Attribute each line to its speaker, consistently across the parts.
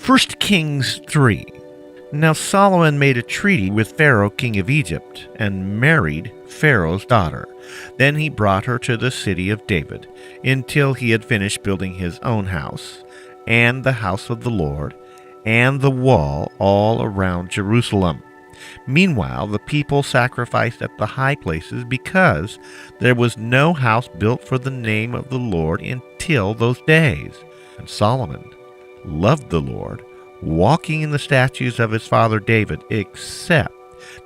Speaker 1: 1 Kings 3. Now Solomon made a treaty with Pharaoh king of Egypt, and married Pharaoh's daughter. Then he brought her to the city of David, until he had finished building his own house, and the house of the Lord, and the wall all around Jerusalem. Meanwhile, the people sacrificed at the high places, because there was no house built for the name of the Lord until those days. And Solomon loved the Lord, walking in the statutes of his father David, except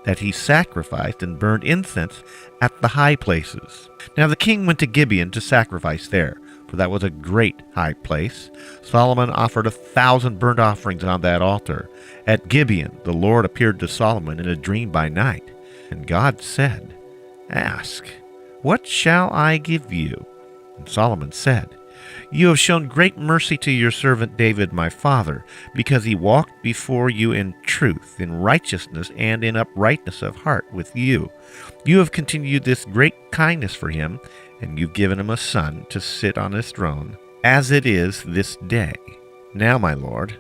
Speaker 1: that he sacrificed and burned incense at the high places. Now the king went to Gibeon to sacrifice there, for that was a great high place. Solomon offered 1,000 burnt offerings on that altar. At Gibeon the Lord appeared to Solomon in a dream by night, and God said, "Ask, what shall I give you?" And Solomon said, "You have shown great mercy to your servant David my father, because he walked before you in truth, in righteousness, and in uprightness of heart with you. You have continued this great kindness for him, and you've given him a son to sit on his throne, as it is this day. Now, my lord,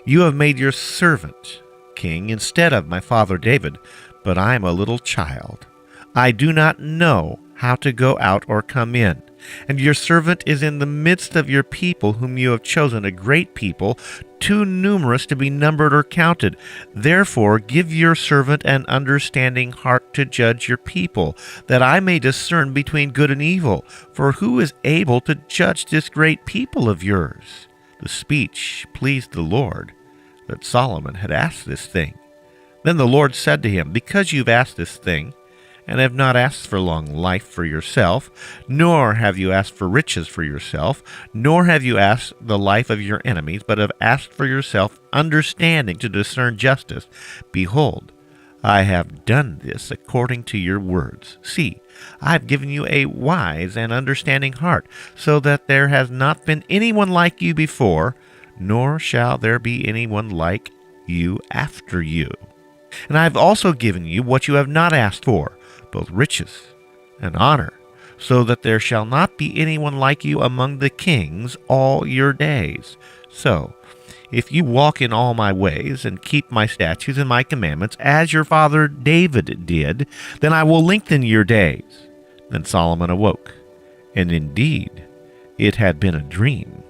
Speaker 1: you have made your servant king instead of my father David, but I am a little child. I do not know how to go out or come in. And your servant is in the midst of your people, whom you have chosen, a great people, too numerous to be numbered or counted. Therefore give your servant an understanding heart to judge your people, that I may discern between good and evil. For who is able to judge this great people of yours?" The speech pleased the Lord, that Solomon had asked this thing. Then the Lord said to him, "Because you've asked this thing, and have not asked for long life for yourself, nor have you asked for riches for yourself, nor have you asked the life of your enemies, but have asked for yourself understanding to discern justice. Behold, I have done this according to your words. See, I have given you a wise and understanding heart, so that there has not been anyone like you before, nor shall there be anyone like you after you. And I have also given you what you have not asked for, both riches and honor, so that there shall not be anyone like you among the kings all your days. So, if you walk in all my ways and keep my statutes and my commandments, as your father David did, then I will lengthen your days." Then Solomon awoke, and indeed it had been a dream.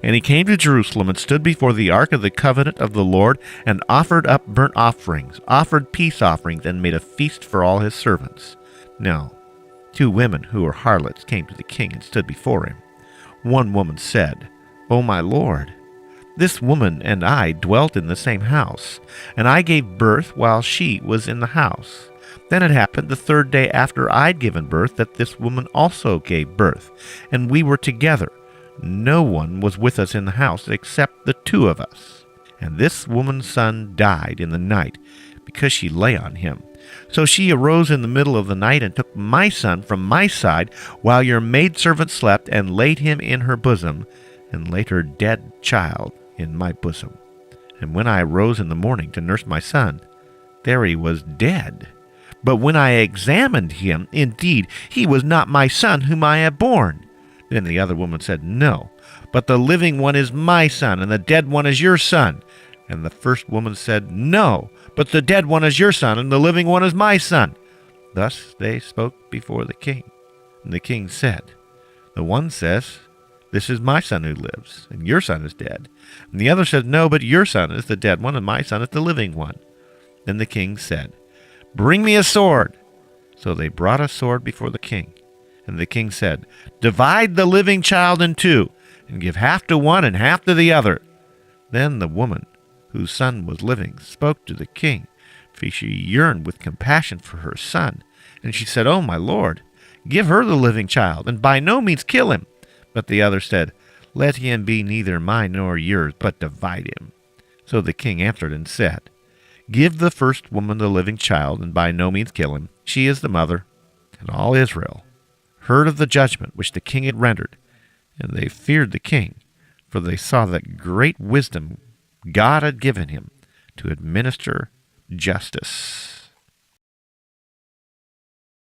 Speaker 1: And he came to Jerusalem and stood before the ark of the covenant of the Lord, and offered up burnt offerings, offered peace offerings, and made a feast for all his servants. Now 2 women who were harlots came to the king and stood before him. One woman said, "O my lord, this woman and I dwelt in the same house, and I gave birth while she was in the house. Then it happened the 3rd day after I'd given birth that this woman also gave birth, and we were together. No one was with us in the house except the 2 of us. And this woman's son died in the night, because she lay on him. So she arose in the middle of the night and took my son from my side while your maidservant slept, and laid him in her bosom, and laid her dead child in my bosom. And when I arose in the morning to nurse my son, there he was dead. But when I examined him, indeed, he was not my son whom I have borne." Then the other woman said, "No, but the living one is my son, and the dead one is your son." And the first woman said, "No, but the dead one is your son, and the living one is my son." Thus they spoke before the king. And the king said, "The one says, 'This is my son who lives, and your son is dead.' And the other says, 'No, but your son is the dead one, and my son is the living one.' Then the king said, 'Bring me a sword.' So they brought a sword before the king. And the king said, 'Divide the living child in 2, and give half to one and half to the other.' Then the woman, whose son was living, spoke to the king, for she yearned with compassion for her son. And she said, 'O my lord, give her the living child, and by no means kill him.' But the other said, 'Let him be neither mine nor yours, but divide him.' So the king answered and said, 'Give the first woman the living child, and by no means kill him. She is the mother.' And all Israel heard of the judgment which the king had rendered, and they feared the king, for they saw that great wisdom God had given him to administer justice."